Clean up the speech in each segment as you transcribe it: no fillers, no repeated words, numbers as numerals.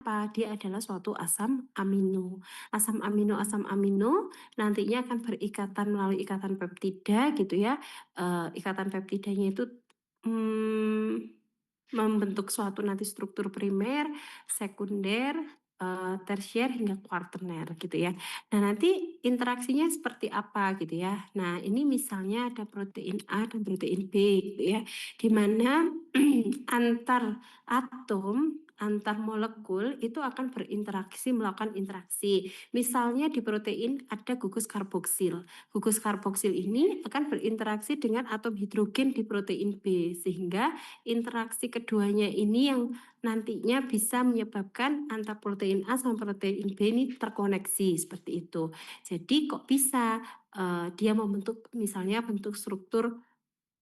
apa? Dia adalah suatu asam amino. Asam amino nantinya akan berikatan melalui ikatan peptida gitu ya. Ikatan peptidanya itu membentuk suatu nanti struktur primer, sekunder, tersier hingga kuartener gitu ya. Nah, nanti interaksinya seperti apa gitu ya. Nah, ini misalnya ada protein A dan protein B gitu ya. Di mana antar atom, antar molekul itu akan berinteraksi, melakukan interaksi. Misalnya di protein ada gugus karboksil. Gugus karboksil ini akan berinteraksi dengan atom hidrogen di protein B, sehingga interaksi keduanya ini yang nantinya bisa menyebabkan antara protein A sama protein B ini terkoneksi seperti itu. Jadi kok bisa dia membentuk misalnya bentuk struktur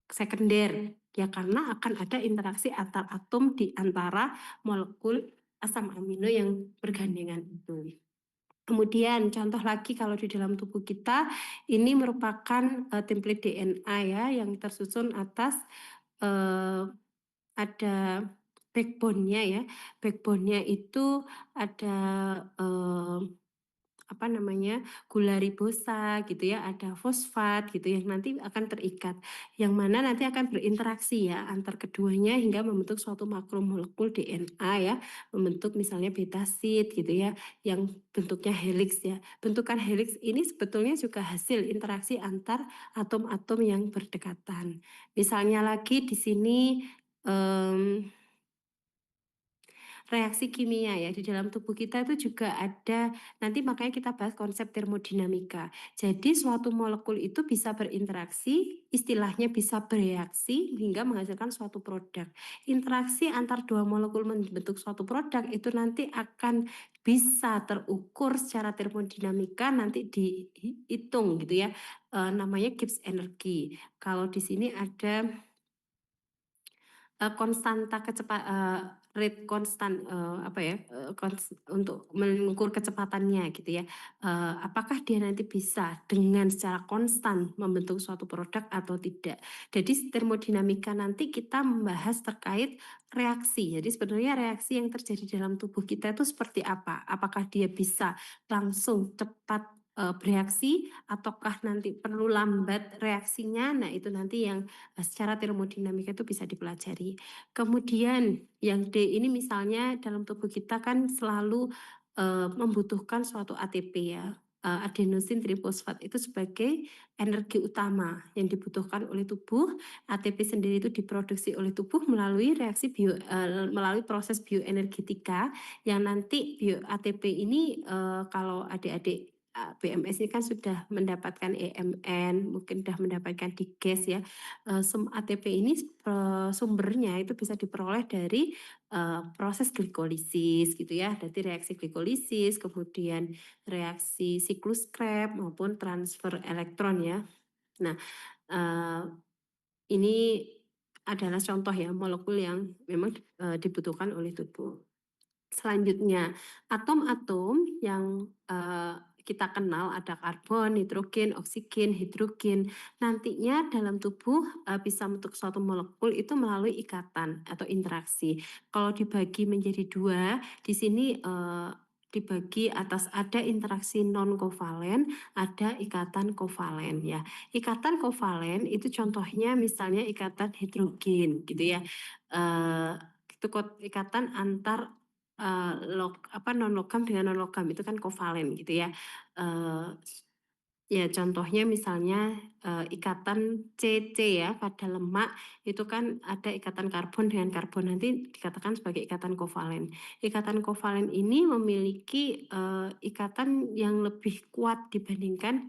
sekunder ya, karena akan ada interaksi antar atom di antara molekul asam amino yang bergandengan itu. Kemudian contoh lagi kalau di dalam tubuh kita ini merupakan template DNA ya, yang tersusun atas ada backbone-nya ya. Backbone-nya itu ada apa namanya, gula ribosa gitu ya, ada fosfat gitu yang nanti akan terikat, yang mana nanti akan berinteraksi ya antar keduanya hingga membentuk suatu makromolekul DNA ya, membentuk misalnya betasid gitu ya, yang bentuknya helix ya. Bentukan helix ini sebetulnya juga hasil interaksi antar atom-atom yang berdekatan. Misalnya lagi di sini reaksi kimia ya di dalam tubuh kita itu juga ada, nanti makanya kita bahas konsep termodinamika. Jadi suatu molekul itu bisa berinteraksi, istilahnya bisa bereaksi hingga menghasilkan suatu produk. Interaksi antar dua molekul membentuk suatu produk itu nanti akan bisa terukur secara termodinamika, nanti dihitung gitu ya, namanya Gibbs energy. Kalau di sini ada konstanta rate konstan, apa ya, untuk mengukur kecepatannya gitu ya. Apakah dia nanti bisa dengan secara konstan membentuk suatu produk atau tidak. Jadi termodinamika nanti kita membahas terkait reaksi. Jadi sebenarnya reaksi yang terjadi dalam tubuh kita itu seperti apa? Apakah dia bisa langsung cepat bereaksi ataukah nanti perlu lambat reaksinya? Nah, itu nanti yang secara termodinamika itu bisa dipelajari. Kemudian yang D ini misalnya dalam tubuh kita kan selalu membutuhkan suatu ATP ya. Adenosin trifosfat itu sebagai energi utama yang dibutuhkan oleh tubuh. ATP sendiri itu diproduksi oleh tubuh melalui melalui proses bioenergetika, yang nanti ATP ini kalau adik-adik BMS ini kan sudah mendapatkan EMN, mungkin sudah mendapatkan diges ya. ATP ini sumbernya itu bisa diperoleh dari proses glikolisis gitu ya, dari reaksi glikolisis, kemudian reaksi siklus Krebs maupun transfer elektron ya. Nah, ini adalah contoh ya molekul yang memang dibutuhkan oleh tubuh. Selanjutnya, atom-atom yang kita kenal ada karbon, nitrogen, oksigen, hidrogen. Nantinya dalam tubuh bisa membentuk suatu molekul itu melalui ikatan atau interaksi. Kalau dibagi menjadi dua, di sini dibagi atas ada interaksi non kovalen, ada ikatan kovalen ya. Ikatan kovalen itu contohnya misalnya ikatan hidrogen gitu ya. Itu ikatan antar non logam dengan non logam itu kan kovalen gitu ya. Ya contohnya misalnya ikatan CC ya pada lemak itu kan ada ikatan karbon dengan karbon, nanti dikatakan sebagai ikatan kovalen. Ikatan kovalen ini memiliki ikatan yang lebih kuat dibandingkan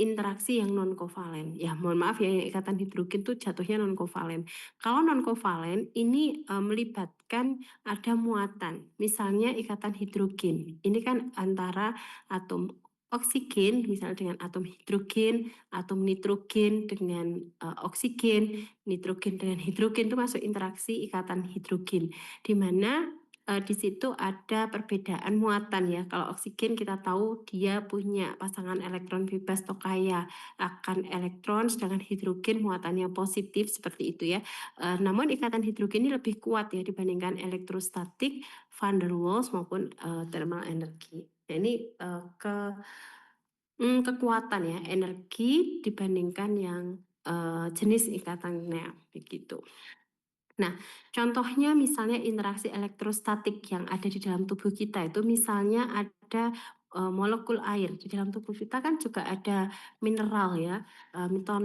interaksi yang non kovalen. Ya mohon maaf ya, yang ikatan hidrogen itu jatuhnya non kovalen. Kalau non kovalen ini melibatkan ada muatan. Misalnya ikatan hidrogen. Ini kan antara atom oksigen misalnya dengan atom hidrogen, atom nitrogen dengan oksigen, nitrogen dengan hidrogen itu masuk interaksi ikatan hidrogen. Di mana di situ ada perbedaan muatan ya. Kalau oksigen kita tahu dia punya pasangan elektron bebas atau kaya akan elektron, sedangkan hidrogen muatannya positif seperti itu ya. Namun ikatan hidrogen ini lebih kuat ya dibandingkan elektrostatik, van der Waals maupun thermal energi. Nah, ini kekuatan ya energi dibandingkan yang jenis ikatannya begitu. Nah, contohnya misalnya interaksi elektrostatik yang ada di dalam tubuh kita itu misalnya ada molekul air di dalam tubuh kita kan juga ada mineral ya.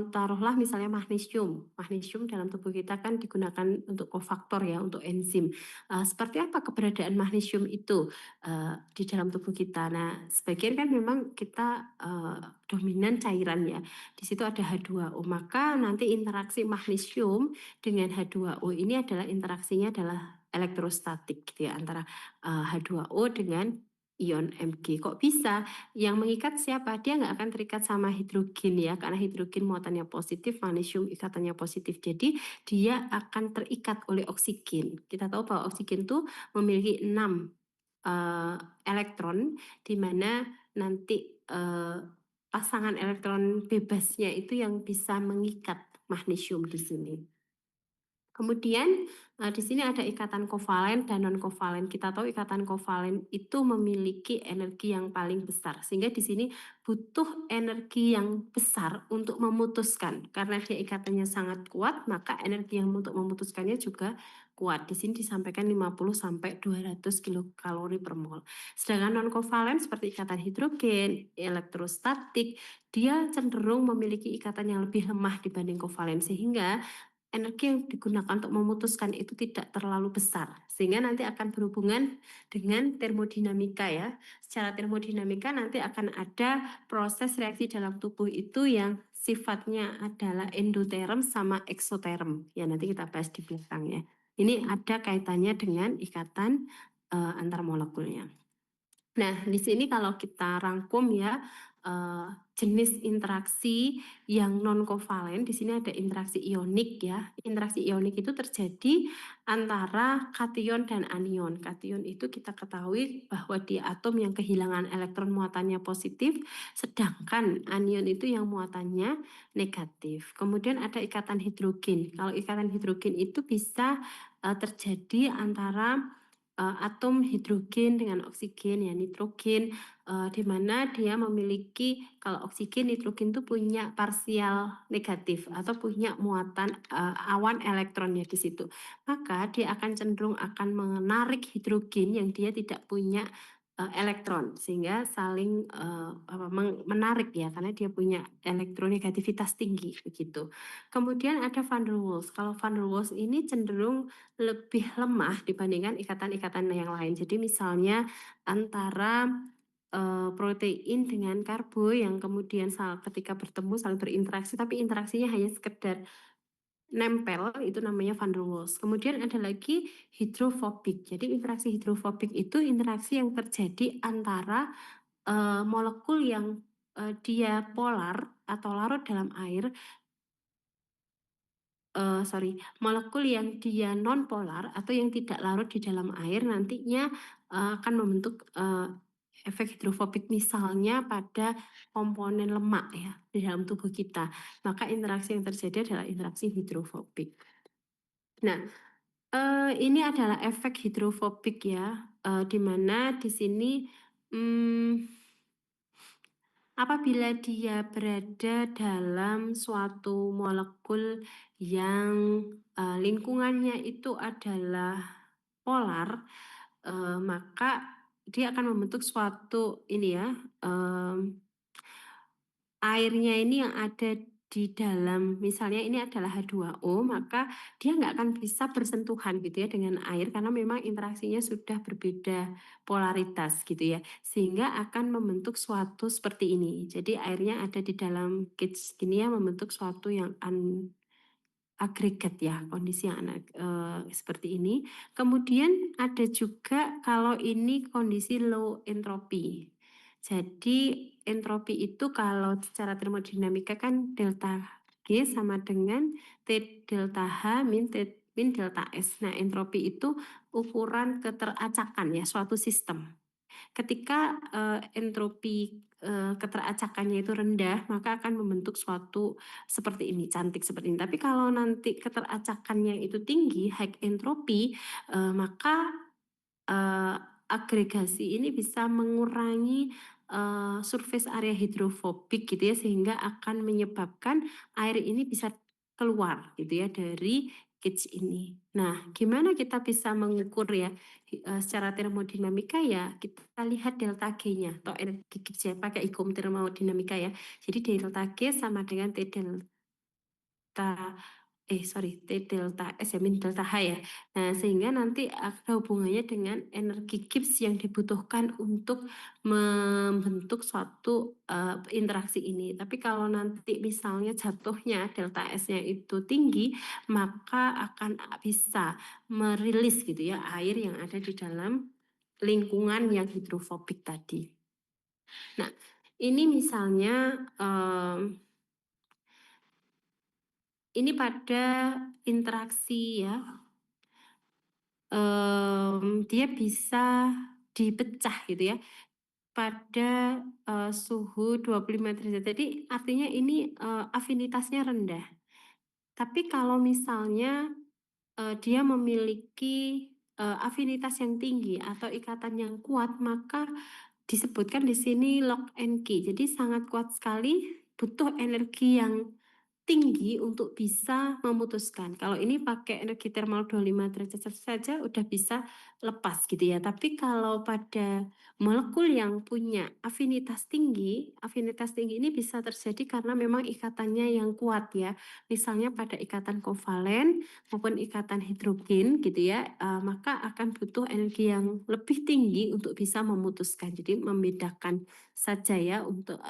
Taruhlah misalnya magnesium. Magnesium dalam tubuh kita kan digunakan untuk kofaktor ya, untuk enzim. Seperti apa keberadaan magnesium itu di dalam tubuh kita? Nah, sebagian kan memang kita dominan cairan ya. Di situ ada H2O. Maka nanti interaksi magnesium dengan H2O ini adalah interaksinya adalah elektrostatik gitu ya antara H2O dengan ion Mg. Kok bisa? Yang mengikat siapa? Dia nggak akan terikat sama hidrogen ya, karena hidrogen muatannya positif, magnesium ikatannya positif. Jadi dia akan terikat oleh oksigen. Kita tahu bahwa oksigen itu memiliki 6 elektron, di mana nanti pasangan elektron bebasnya itu yang bisa mengikat magnesium di sini. Kemudian di sini ada ikatan kovalen dan non kovalen. Kita tahu ikatan kovalen itu memiliki energi yang paling besar, sehingga di sini butuh energi yang besar untuk memutuskan. Karena dia ikatannya sangat kuat, maka energi yang untuk memutuskannya juga kuat. Di sini disampaikan 50 sampai 200 kilokalori per mol. Sedangkan non kovalen seperti ikatan hidrogen, elektrostatik, dia cenderung memiliki ikatan yang lebih lemah dibanding kovalen, sehingga energi yang digunakan untuk memutuskan itu tidak terlalu besar, sehingga nanti akan berhubungan dengan termodinamika ya. Secara termodinamika nanti akan ada proses reaksi dalam tubuh itu yang sifatnya adalah endoterm sama eksoterm. Ya nanti kita bahas di belakang ya. Ini ada kaitannya dengan ikatan antar molekulnya. Nah, di sini kalau kita rangkum ya, jenis interaksi yang non kovalen, di sini ada interaksi ionik ya. Interaksi ionik itu terjadi antara kation dan anion. Kation itu kita ketahui bahwa dia atom yang kehilangan elektron muatannya positif, sedangkan anion itu yang muatannya negatif. Kemudian ada ikatan hidrogen. Kalau ikatan hidrogen itu bisa terjadi antara atom hidrogen dengan oksigen ya nitrogen, di mana dia memiliki, kalau oksigen nitrogen itu punya parsial negatif atau punya muatan awan elektronnya di situ, maka dia akan cenderung akan menarik hidrogen yang dia tidak punya elektron, sehingga saling menarik ya, karena dia punya elektronegativitas tinggi begitu. Kemudian ada van der Waals. Kalau van der Waals ini cenderung lebih lemah dibandingkan ikatan-ikatan yang lain. Jadi misalnya antara protein dengan karbo yang kemudian ketika bertemu saling berinteraksi, tapi interaksinya hanya sekedar nempel, itu namanya van der Waals. Kemudian ada lagi hidrofobik. Jadi interaksi hidrofobik itu interaksi yang terjadi antara molekul yang dia polar atau larut dalam air, molekul yang dia nonpolar atau yang tidak larut di dalam air nantinya akan membentuk efek hidrofobik, misalnya pada komponen lemak ya di dalam tubuh kita. Maka interaksi yang terjadi adalah interaksi hidrofobik. Nah, ini adalah efek hidrofobik ya, di mana di sini apabila dia berada dalam suatu molekul yang lingkungannya itu adalah polar, maka dia akan membentuk suatu ini ya, airnya ini yang ada di dalam, misalnya ini adalah H2O, maka dia nggak akan bisa bersentuhan gitu ya dengan air, karena memang interaksinya sudah berbeda polaritas gitu ya, sehingga akan membentuk suatu seperti ini. Jadi airnya ada di dalam cage gini ya, membentuk suatu yang agregat ya, kondisi yang seperti ini. Kemudian ada juga kalau ini kondisi low entropy. Jadi entropi itu kalau secara termodinamika kan delta G sama dengan T delta H min T min delta S. Nah, entropi itu ukuran keteracakan ya suatu sistem. Ketika entropi keteracakannya itu rendah, maka akan membentuk suatu seperti ini, cantik seperti ini. Tapi kalau nanti keteracakannya itu tinggi, high entropi, maka eh, agregasi ini bisa mengurangi surface area hidrofobik gitu ya, sehingga akan menyebabkan air ini bisa keluar gitu ya dari cage ini. Nah, gimana kita bisa mengukur ya secara termodinamika ya, kita lihat delta G-nya atau energi cage ya, pakai ikum termodinamika ya. Jadi delta G sama dengan T delta T delta S ya, min delta H ya. Nah, sehingga nanti ada hubungannya dengan energi Gibbs yang dibutuhkan untuk membentuk suatu interaksi ini. Tapi kalau nanti misalnya jatuhnya delta S-nya itu tinggi, maka akan bisa merilis gitu ya air yang ada di dalam lingkungan yang hidrofobik tadi. Nah, ini misalnya ini pada interaksi ya, dia bisa dipecah gitu ya pada suhu 25 derajat. Jadi artinya ini afinitasnya rendah. Tapi kalau misalnya dia memiliki afinitas yang tinggi atau ikatan yang kuat, maka disebutkan di sini lock and key. Jadi sangat kuat sekali, butuh energi yang tinggi untuk bisa memutuskan. Kalau ini pakai energi termal 25 derajat saja udah bisa lepas gitu ya. Tapi kalau pada molekul yang punya afinitas tinggi ini bisa terjadi karena memang ikatannya yang kuat ya. Misalnya pada ikatan kovalen maupun ikatan hidrogen gitu ya, maka akan butuh energi yang lebih tinggi untuk bisa memutuskan. Jadi membedakan saja ya untuk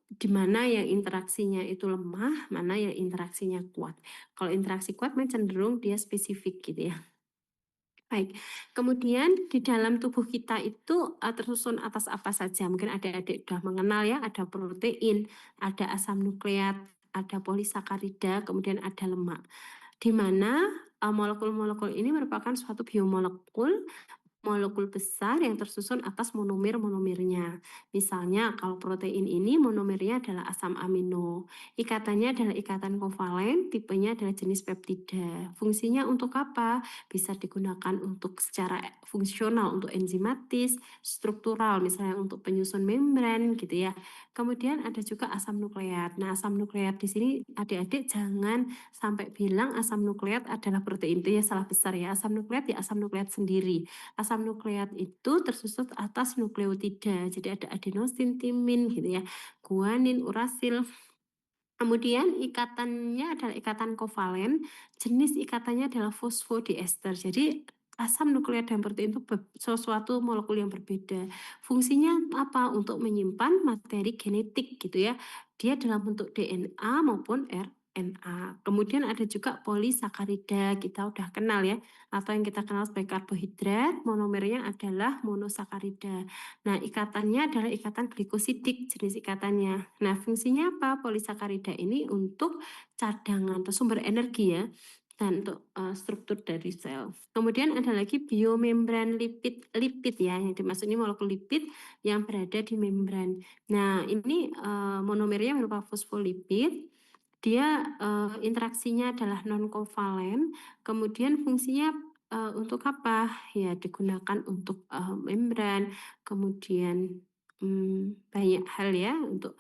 di mana yang interaksinya itu lemah, mana yang interaksinya kuat. Kalau interaksi kuat memang cenderung dia spesifik gitu ya. Baik, kemudian di dalam tubuh kita itu tersusun atas apa saja? Mungkin adik-adik sudah mengenal ya, ada protein, ada asam nukleat, ada polisakarida, kemudian ada lemak. Di mana molekul-molekul ini merupakan suatu biomolekul molekul besar yang tersusun atas monomer-monomernya. Misalnya kalau protein ini monomernya adalah asam amino, ikatannya adalah ikatan kovalen, tipenya adalah jenis peptida. Fungsinya untuk apa? Bisa digunakan untuk secara fungsional untuk enzimatis, struktural misalnya untuk penyusun membran gitu ya. Kemudian ada juga asam nukleat. Nah, asam nukleat di sini adik-adik jangan sampai bilang asam nukleat adalah protein, itu ya salah besar ya. Asam nukleat ya asam nukleat sendiri. Asam nukleat itu tersusun atas nukleotida. Jadi ada adenosin, timin gitu ya, guanin, urasil. Kemudian ikatannya adalah ikatan kovalen, jenis ikatannya adalah fosfodiester. Jadi asam nukleat dan protein itu sesuatu molekul yang berbeda. Fungsinya apa? Untuk menyimpan materi genetik gitu ya. Dia dalam bentuk DNA maupun RNA. Kemudian ada juga polisakarida, kita udah kenal ya, atau yang kita kenal sebagai karbohidrat, monomernya adalah monosakarida. Nah, ikatannya adalah ikatan glikosidik jenis ikatannya. Nah, fungsinya apa? Polisakarida ini untuk cadangan atau sumber energi ya, dan untuk struktur dari sel. Kemudian ada lagi biomembran lipid ya, yang dimaksud ini molekul lipid yang berada di membran. Nah, ini monomernya berupa fosfolipid. Dia interaksinya adalah non kovalen. Kemudian fungsinya untuk apa? Ya, digunakan untuk membran, kemudian banyak hal ya untuk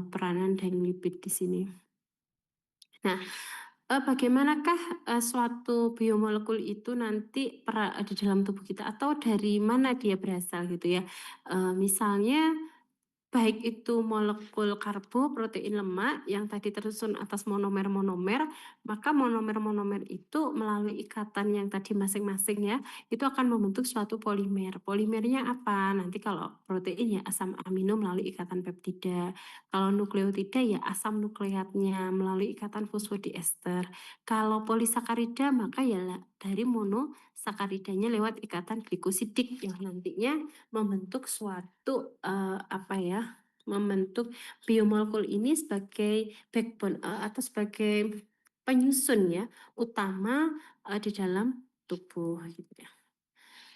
peranan dari lipid di sini. Nah, bagaimanakah suatu biomolekul itu nanti di dalam tubuh kita atau dari mana dia berasal gitu ya? Misalnya baik itu molekul karbo, protein, lemak yang tadi tersusun atas monomer-monomer, maka monomer-monomer itu melalui ikatan yang tadi masing-masing ya, itu akan membentuk suatu polimer. Polimernya apa? Nanti kalau protein ya asam amino melalui ikatan peptida. Kalau nukleotida ya asam nukleatnya melalui ikatan fosfodiester. Kalau polisakarida maka ya dari monosakaridanya lewat ikatan glikosidik yang nantinya membentuk suatu apa ya, membentuk biomolekul ini sebagai backbone atau sebagai penyusun ya utama di dalam tubuh gitu ya.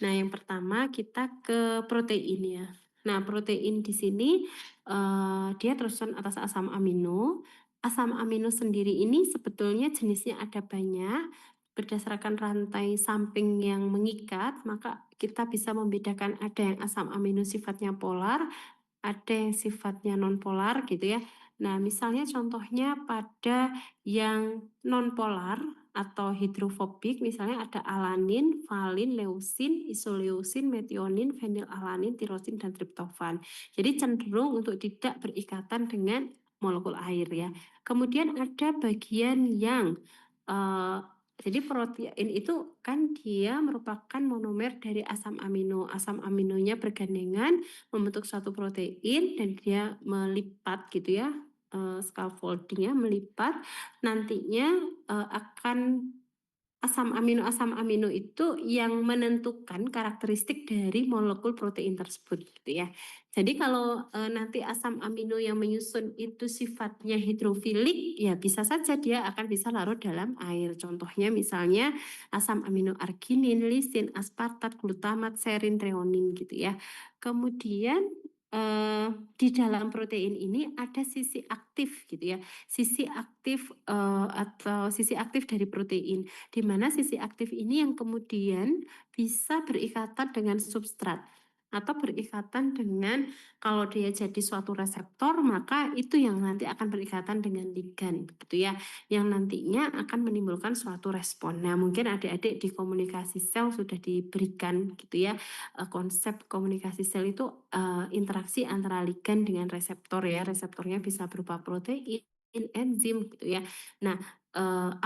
Nah, yang pertama kita ke protein ya. Nah, protein di sini dia tersusun atas asam amino. Asam amino sendiri ini sebetulnya jenisnya ada banyak. Berdasarkan rantai samping yang mengikat, maka kita bisa membedakan ada yang asam amino sifatnya polar, ada yang sifatnya nonpolar gitu ya. Nah, misalnya contohnya pada yang nonpolar atau hidrofobik, misalnya ada alanin, valin, leusin, isoleusin, metionin, fenilalanin, tirosin, dan triptofan. Jadi cenderung untuk tidak berikatan dengan molekul air ya. Kemudian ada bagian yang jadi protein itu kan dia merupakan monomer dari asam amino. Asam aminonya bergandengan membentuk suatu protein dan dia melipat gitu ya, scaffoldingnya melipat, nantinya akan asam amino itu yang menentukan karakteristik dari molekul protein tersebut gitu ya. Jadi kalau nanti asam amino yang menyusun itu sifatnya hidrofilik, ya bisa saja dia akan bisa larut dalam air. Contohnya misalnya asam amino arginin, lisin, aspartat, glutamat, serin, treonin gitu ya. Kemudian di dalam protein ini ada sisi aktif gitu ya. Sisi aktif atau sisi aktif dari protein, di mana sisi aktif ini yang kemudian bisa berikatan dengan substrat atau berikatan dengan, kalau dia jadi suatu reseptor maka itu yang nanti akan berikatan dengan ligan gitu ya, yang nantinya akan menimbulkan suatu respon. Nah, mungkin adik-adik di komunikasi sel sudah diberikan gitu ya, konsep komunikasi sel itu interaksi antara ligan dengan reseptor ya. Reseptornya bisa berupa protein, enzim gitu ya. Nah,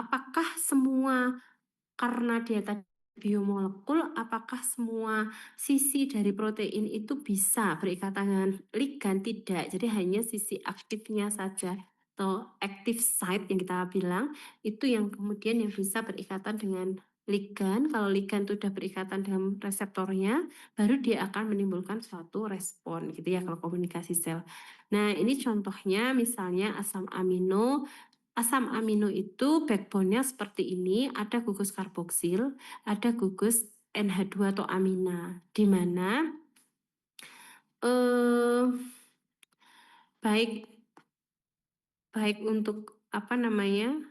apakah semua, karena dia tadi biomolekul, apakah semua sisi dari protein itu bisa berikatan dengan ligan? Tidak. Jadi hanya sisi aktifnya saja atau active site yang kita bilang itu yang kemudian yang bisa berikatan dengan ligan. Kalau ligan itu sudah berikatan dengan reseptornya, baru dia akan menimbulkan suatu respon gitu ya kalau komunikasi sel. Nah, ini contohnya misalnya asam amino. Asam amino itu backbone-nya seperti ini, ada gugus karboksil, ada gugus NH2 atau amina, di mana eh, baik baik untuk apa namanya,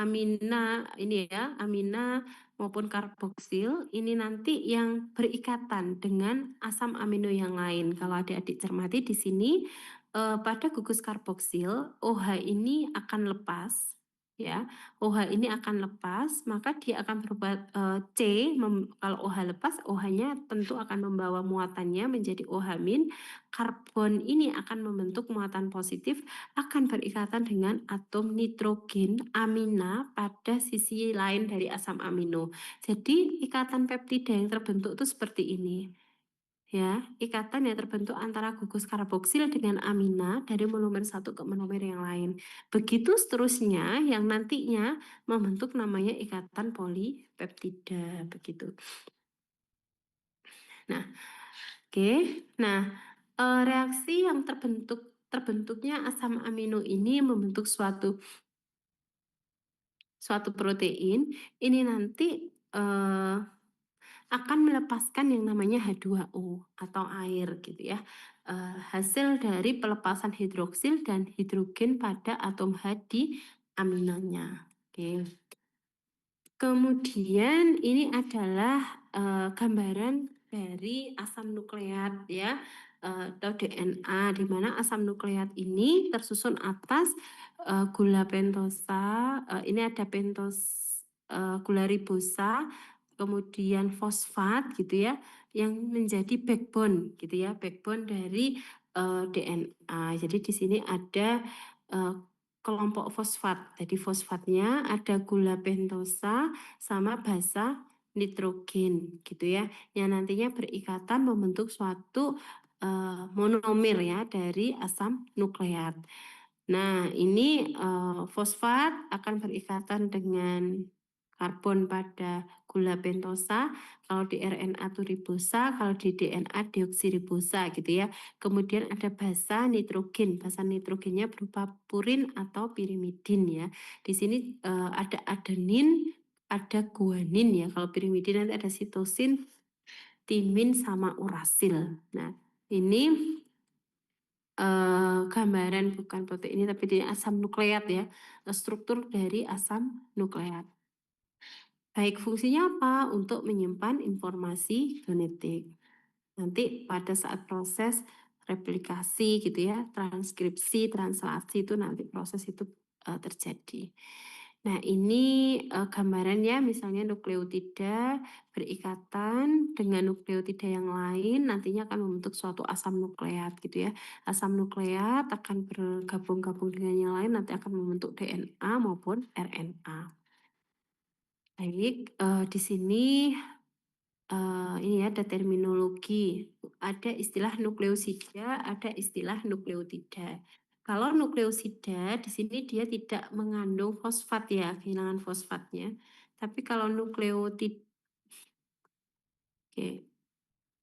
amina ini ya, amina maupun karboksil ini nanti yang berikatan dengan asam amino yang lain. Kalau adik-adik cermati di sini, pada gugus karboksil OH ini akan lepas ya, OH ini akan lepas, maka dia akan berubah C, kalau OH lepas, OH-nya tentu akan membawa muatannya menjadi OH min, karbon ini akan membentuk muatan positif, akan berikatan dengan atom nitrogen amina pada sisi lain dari asam amino. Jadi ikatan peptida yang terbentuk itu seperti ini. Ya, ikatan yang terbentuk antara gugus karboksil dengan amina dari monomer satu ke monomer yang lain. Begitu seterusnya yang nantinya membentuk namanya ikatan polipeptida begitu. Nah, oke. Nah, reaksi yang terbentuknya asam amino ini membentuk suatu protein ini nanti akan melepaskan yang namanya H2O atau air gitu ya. Hasil dari pelepasan hidroksil dan hidrogen pada atom H di aminonya. Oke. Kemudian ini adalah gambaran dari asam nukleat ya, atau DNA, di mana asam nukleat ini tersusun atas gula pentosa, ini ada gula ribosa, kemudian fosfat gitu ya, yang menjadi backbone gitu ya, backbone dari DNA. Jadi di sini ada kelompok fosfat. Jadi fosfatnya ada gula pentosa sama basa nitrogen gitu ya, yang nantinya berikatan membentuk suatu monomer ya dari asam nukleat. Nah, ini fosfat akan berikatan dengan karbon pada gula pentosa, kalau di RNA itu ribosa, kalau di DNA deoksiribosa gitu ya. Kemudian ada basa nitrogen. Basa nitrogennya berupa purin atau pirimidin ya. Di sini ada adenin, ada guanin ya, kalau pirimidin nanti ada sitosin, timin, sama urasil. Nah, ini gambaran bukan protein ini tapi ini asam nukleat ya, struktur dari asam nukleat. Baik fungsinya apa? Untuk menyimpan informasi genetik. Nanti pada saat proses replikasi gitu ya, transkripsi, translasi itu nanti proses itu terjadi. Nah ini gambarannya misalnya nukleotida berikatan dengan nukleotida yang lain nantinya akan membentuk suatu asam nukleat gitu ya. Asam nukleat akan bergabung-gabung dengan yang lain nanti akan membentuk DNA maupun RNA. Baik, di sini ini ya ada terminologi, ada istilah nukleosida, ada istilah nukleotida. Kalau nukleosida di sini dia tidak mengandung fosfat ya, kehilangan fosfatnya. Tapi kalau nukleotida, oke,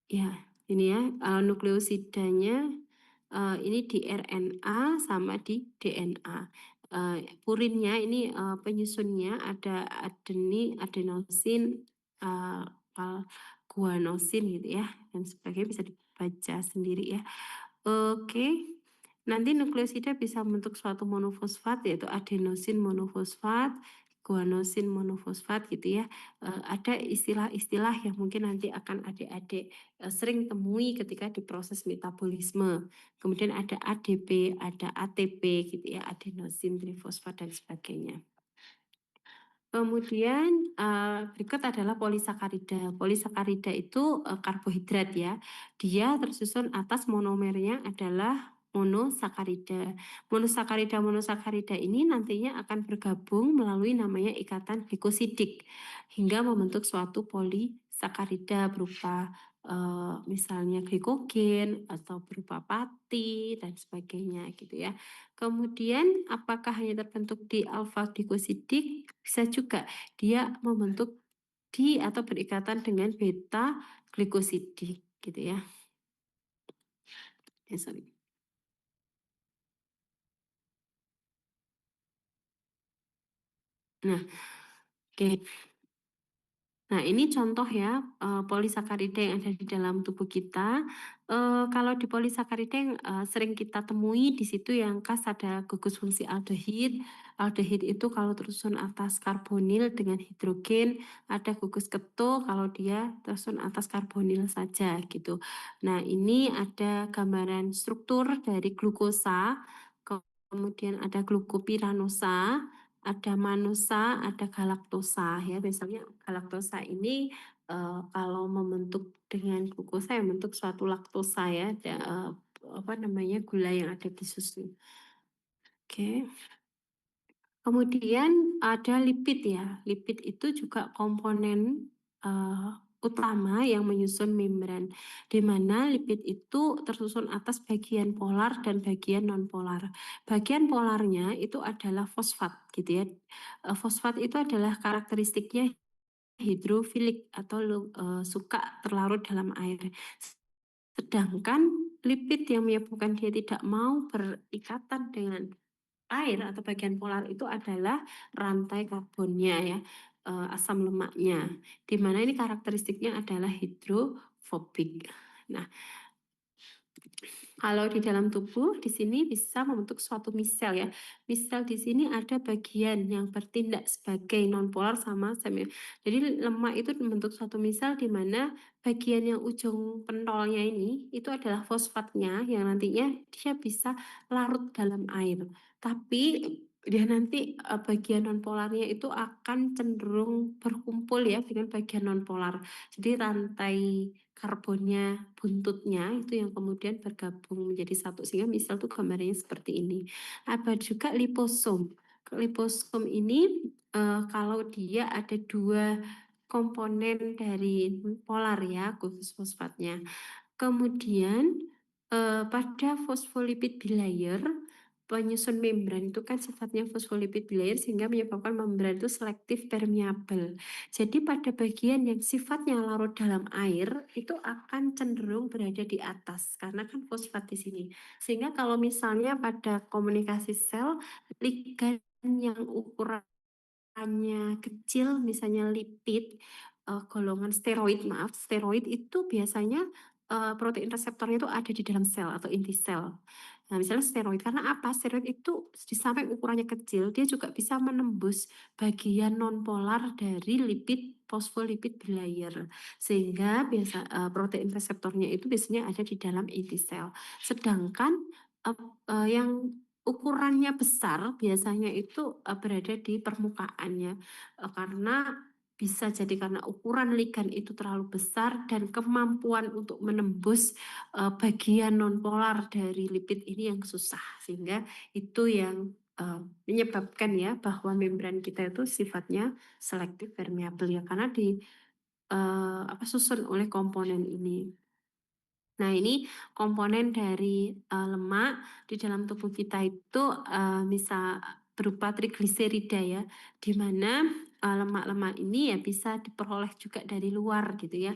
ya ini ya, nukleosidanya ini di RNA sama di DNA. Purinnya ini penyusunnya ada adenosin, uh, guanosin gitu ya, dan sebagainya bisa dibaca sendiri ya. Oke, nanti nukleosida bisa membentuk suatu monofosfat yaitu adenosin monofosfat, guanosin monofosfat gitu ya. Ada istilah-istilah yang mungkin nanti akan adik-adik sering temui ketika di proses metabolisme. Kemudian ada ADP, ada ATP gitu ya, adenosin trifosfat dan sebagainya. Kemudian berikut adalah polisakarida. Polisakarida itu karbohidrat ya. Dia tersusun atas monomernya adalah monosakarida. Monosakarida ini nantinya akan bergabung melalui namanya ikatan glikosidik hingga membentuk suatu polisakarida berupa misalnya glikogen atau berupa pati dan sebagainya gitu ya. Kemudian apakah hanya terbentuk di alfa glikosidik? Bisa juga dia membentuk di atau berikatan dengan beta glikosidik gitu ya. Sorry. Nah, oke. Nah, ini contoh ya, polisakarida yang ada di dalam tubuh kita. Kalau di polisakarida yang sering kita temui di situ yang khas ada gugus fungsi aldehid. Aldehid itu kalau tersusun atas karbonil dengan hidrogen, ada gugus keto kalau dia tersusun atas karbonil saja gitu. Nah, ini ada gambaran struktur dari glukosa, kemudian ada glukopiranosa, ada manosa, ada galaktosa ya. Misalnya galaktosa ini kalau membentuk dengan glukosa yang membentuk suatu laktosa ya, apa namanya gula yang ada di susu. Oke. Kemudian ada lipid ya. Lipid itu juga komponen utama yang menyusun membran, di mana lipid itu tersusun atas bagian polar dan bagian non-polar. Bagian polarnya itu adalah fosfat gitu ya. Fosfat itu adalah karakteristiknya hidrofilik atau suka terlarut dalam air. Sedangkan lipid yang menyebabkan dia tidak mau berikatan dengan air atau bagian polar itu adalah rantai karbonnya ya, asam lemaknya, di mana ini karakteristiknya adalah hidrofobik. Nah, kalau di dalam tubuh di sini bisa membentuk suatu misel ya. Misel di sini ada bagian yang bertindak sebagai nonpolar sama semi. Jadi lemak itu membentuk suatu misel di mana bagian yang ujung pentolnya ini itu adalah fosfatnya yang nantinya dia bisa larut dalam air. Tapi dia nanti bagian nonpolarnya itu akan cenderung berkumpul ya dengan bagian nonpolar. Jadi rantai karbonnya, buntutnya itu yang kemudian bergabung menjadi satu sehingga misal tuh gambarnya seperti ini. Ada juga liposom. Liposom ini kalau dia ada dua komponen dari polar ya, khusus fosfatnya. Kemudian pada fosfolipid bilayer, penyusun membran itu kan sifatnya fosfolipid bilayer sehingga menyebabkan membran itu selektif permeabel. Jadi pada bagian yang sifatnya larut dalam air itu akan cenderung berada di atas karena kan fosfat di sini. Sehingga kalau misalnya pada komunikasi sel ligan yang ukuran hanya kecil, misalnya lipid, golongan steroid maaf, steroid itu biasanya, protein reseptornya itu ada di dalam sel atau inti sel. Nah, misalnya steroid, karena apa? Steroid itu di samping ukurannya kecil, dia juga bisa menembus bagian nonpolar dari lipid fosfolipid bilayer. Sehingga protein reseptornya itu biasanya ada di dalam inti sel. Sedangkan, yang ukurannya besar biasanya itu, berada di permukaannya, karena bisa jadi karena ukuran ligan itu terlalu besar dan kemampuan untuk menembus, bagian nonpolar dari lipid ini yang susah. Sehingga itu yang, menyebabkan ya bahwa membran kita itu sifatnya selektif permeabel ya karena susun oleh komponen ini. Nah, ini komponen dari, lemak di dalam tubuh kita itu, bisa berupa trigliserida ya, di mana, lemak-lemak ini ya bisa diperoleh juga dari luar gitu ya,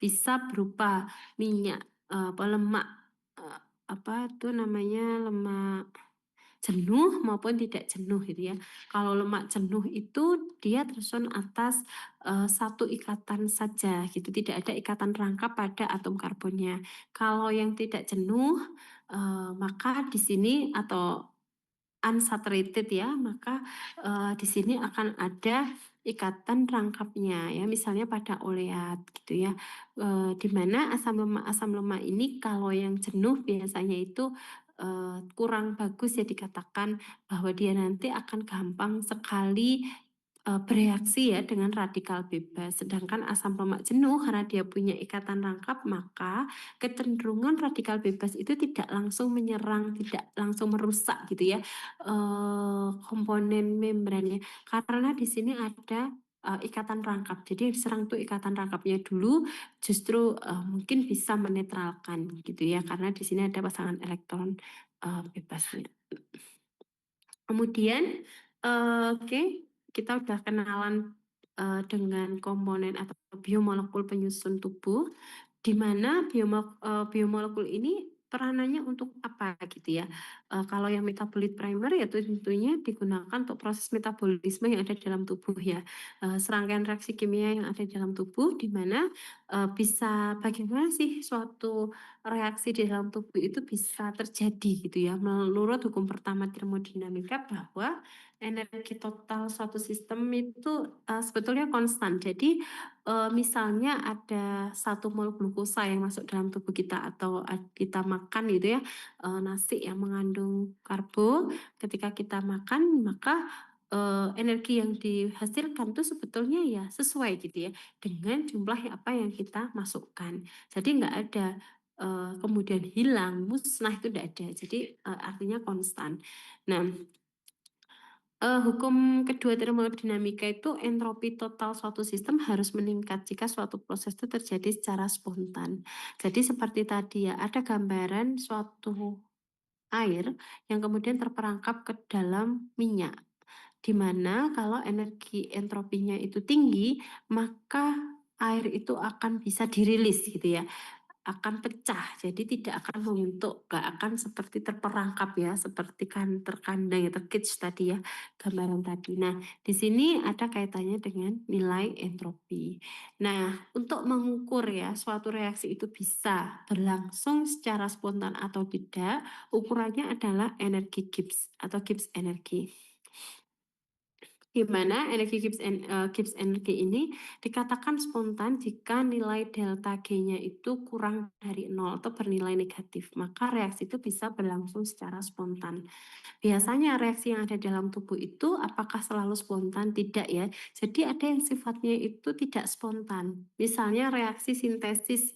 bisa berupa minyak, lemak, eee, apa itu namanya, lemak jenuh maupun tidak jenuh gitu ya. Kalau lemak jenuh itu dia tersusun atas, satu ikatan saja gitu, tidak ada ikatan rangkap pada atom karbonnya. Kalau yang tidak jenuh, maka di sini atau unsaturated ya, maka, di sini akan ada ikatan rangkapnya ya, misalnya pada oleat gitu ya, di mana asam lemak ini kalau yang jenuh biasanya itu, kurang bagus ya dikatakan bahwa dia nanti akan gampang sekali, bereaksi ya dengan radikal bebas. Sedangkan asam lemak jenuh karena dia punya ikatan rangkap, maka kecenderungan radikal bebas itu tidak langsung menyerang, tidak langsung merusak gitu ya, komponen membrannya. Karena di sini ada, ikatan rangkap. Jadi yang diserang tuh ikatan rangkapnya dulu, justru, mungkin bisa menetralkan gitu ya, karena di sini ada pasangan elektron, bebasnya. Kemudian, oke, kita udah kenalan, dengan komponen atau biomolekul penyusun tubuh, di mana biomolekul ini peranannya untuk apa gitu ya. Kalau yang metabolit primer ya tentunya digunakan untuk proses metabolisme yang ada dalam tubuh ya. Serangkaian reaksi kimia yang ada dalam tubuh di mana, bisa bagaimana sih suatu reaksi di dalam tubuh itu bisa terjadi gitu ya. Menurut hukum pertama termodinamika bahwa energi total suatu sistem itu, sebetulnya konstan. Jadi, misalnya ada 1 mol glukosa yang masuk dalam tubuh kita atau kita makan gitu ya, nasi yang mengandung karbo, ketika kita makan maka, energi yang dihasilkan tuh sebetulnya ya sesuai gitu ya dengan jumlah apa yang kita masukkan. Jadi nggak ada, kemudian hilang, musnah itu nggak ada. Jadi, artinya konstan. Nah, hukum kedua termodinamika itu entropi total suatu sistem harus meningkat jika suatu proses itu terjadi secara spontan. Jadi seperti tadi ya, ada gambaran suatu air yang kemudian terperangkap ke dalam minyak, di mana kalau energi entropinya itu tinggi, maka air itu akan bisa dirilis gitu ya. Akan pecah, jadi tidak akan membentuk, nggak akan seperti terperangkap ya, seperti kan terkandang ya, tercage tadi ya, gambaran tadi. Nah, di sini ada kaitannya dengan nilai entropi. Nah, untuk mengukur ya, suatu reaksi itu bisa berlangsung secara spontan atau tidak, ukurannya adalah energi Gibbs atau Gibbs energi. Di mana energi Gibbs energi ini dikatakan spontan jika nilai delta G-nya itu kurang dari 0 atau bernilai negatif, maka reaksi itu bisa berlangsung secara spontan. Biasanya reaksi yang ada dalam tubuh itu apakah selalu spontan? Tidak ya. Jadi ada yang sifatnya itu tidak spontan. Misalnya reaksi sintesis,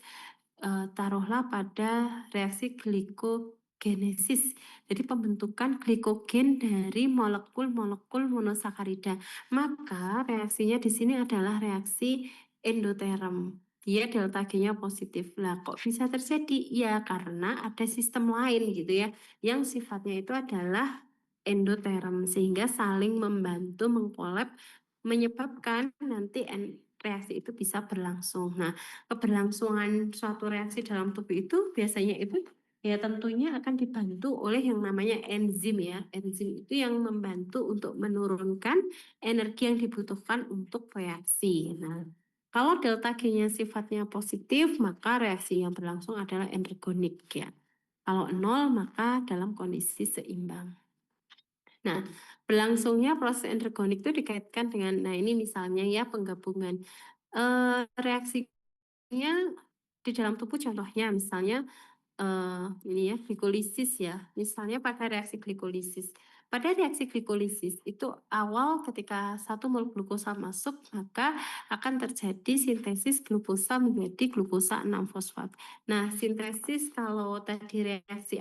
taruhlah pada reaksi glikogenesis. Jadi pembentukan glikogen dari molekul-molekul monosakarida. Maka reaksinya di sini adalah reaksi endoterm. Dia delta G-nya positif. Lah kok bisa terjadi? Ya karena ada sistem lain gitu ya yang sifatnya itu adalah endoterm sehingga saling membantu mengkolab menyebabkan nanti reaksi itu bisa berlangsung. Nah, keberlangsungan suatu reaksi dalam tubuh itu biasanya itu Ya tentunya akan dibantu oleh yang namanya enzim ya. Enzim itu yang membantu untuk menurunkan energi yang dibutuhkan untuk reaksi. Nah, kalau delta G-nya sifatnya positif, maka reaksi yang berlangsung adalah endergonik ya. Kalau nol, maka dalam kondisi seimbang. Nah, berlangsungnya proses endergonik itu dikaitkan dengan, nah ini misalnya ya penggabungan reaksinya di dalam tubuh contohnya misalnya ini ya glikolisis ya. Misalnya pada reaksi glikolisis. Pada reaksi glikolisis itu awal ketika 1 mol glukosa masuk maka akan terjadi sintesis glukosa menjadi glukosa 6 fosfat. Nah, sintesis kalau tadi reaksi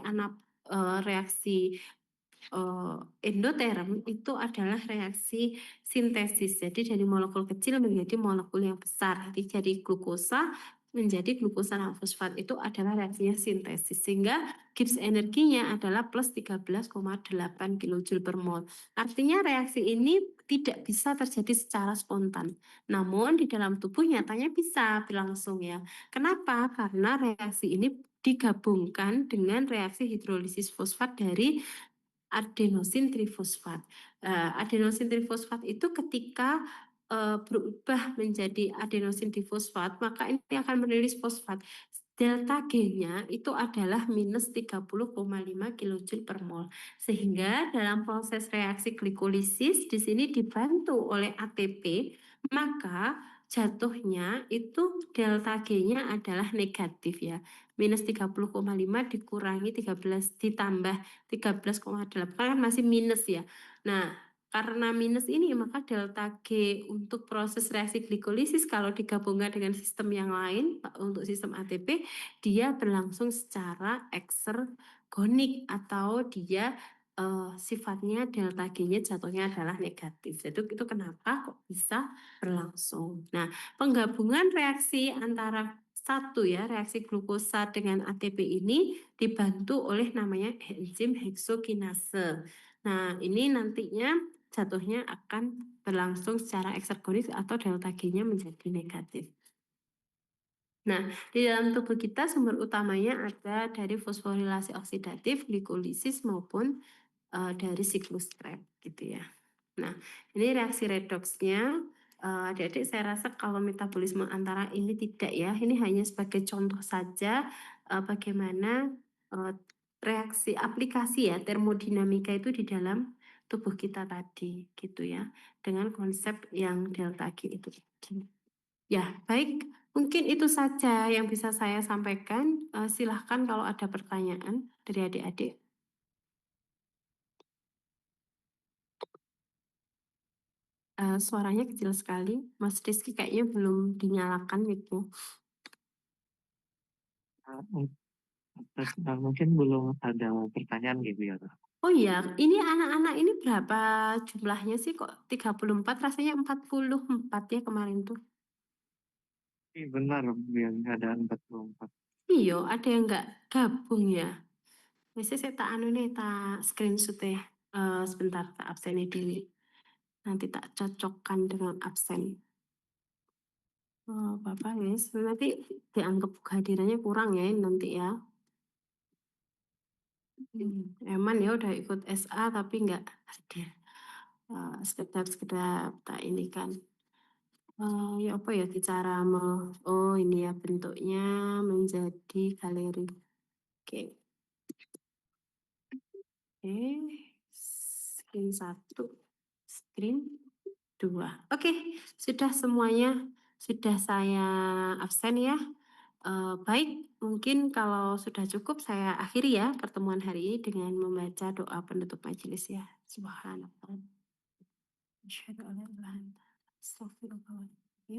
endoterm itu adalah reaksi sintesis. Jadi dari molekul kecil menjadi molekul yang besar. Jadi dari glukosa menjadi glukosa 6 fosfat itu adalah reaksinya sintesis. Sehingga Gibbs energinya adalah plus 13,8 kJ per mol. Artinya reaksi ini tidak bisa terjadi secara spontan. Namun di dalam tubuh nyatanya bisa berlangsung ya. Kenapa? Karena reaksi ini digabungkan dengan reaksi hidrolisis fosfat dari adenosin trifosfat. Adenosin trifosfat itu ketika berubah menjadi adenosin difosfat, maka ini akan merilis fosfat. Delta G-nya itu adalah minus 30,5 kJ per mol. Sehingga dalam proses reaksi glikolisis di sini dibantu oleh ATP, maka jatuhnya itu delta G-nya adalah negatif ya. Minus 30,5 dikurangi 13 ditambah 13,8 kan masih minus ya. Nah, karena minus ini maka delta G untuk proses reaksi glikolisis kalau digabungkan dengan sistem yang lain untuk sistem ATP dia berlangsung secara eksergonik atau dia sifatnya delta G-nya jatuhnya adalah negatif. Jadi itu kenapa kok bisa berlangsung. Nah, penggabungan reaksi antara satu ya, reaksi glukosa dengan ATP ini dibantu oleh namanya enzim heksokinase. Nah, ini nantinya jatuhnya akan berlangsung secara eksergonik atau delta G-nya menjadi negatif. Nah, di dalam tubuh kita sumber utamanya ada dari fosforilasi oksidatif, glikolisis maupun dari siklus Krebs gitu ya. Nah, ini reaksi redoksnya. Adik-adik saya rasa kalau metabolisme antara ini tidak ya, ini hanya sebagai contoh saja bagaimana reaksi aplikasi ya termodinamika itu di dalam tubuh kita tadi gitu ya, dengan konsep yang delta G itu tadi. Ya, baik. Mungkin itu saja yang bisa saya sampaikan. Silahkan kalau ada pertanyaan dari adik-adik. Suaranya kecil sekali. Mas Rizky kayaknya belum dinyalakan gitu. Mungkin belum ada pertanyaan gitu ya. Oh iya, ini anak-anak ini berapa jumlahnya sih kok 34? Rasanya 44 ya kemarin tuh. Benar, yang ada 44. Iya, ada yang nggak gabung ya. Biasanya saya tak anu nih, tak screenshot ya. Sebentar, tak absennya dulu. Nanti tak cocokkan dengan absen. Oh, Bapak guys, nanti dianggap kehadirannya kurang ya nanti ya. Eman ya udah ikut SA tapi nggak hadir. Sekedar tak ini kan. Ya apa ya cara oh ini ya bentuknya menjadi galeri. Oke. Oke. Screen 1, screen 2. Oke, sudah semuanya sudah saya absen ya. Baik, mungkin kalau sudah cukup saya akhiri ya pertemuan hari ini dengan membaca doa penutup majelis ya. Subhanallah.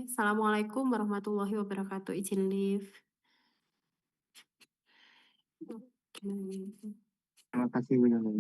Assalamualaikum warahmatullahi wabarakatuh. Izin live. Terima kasih Bu Yono.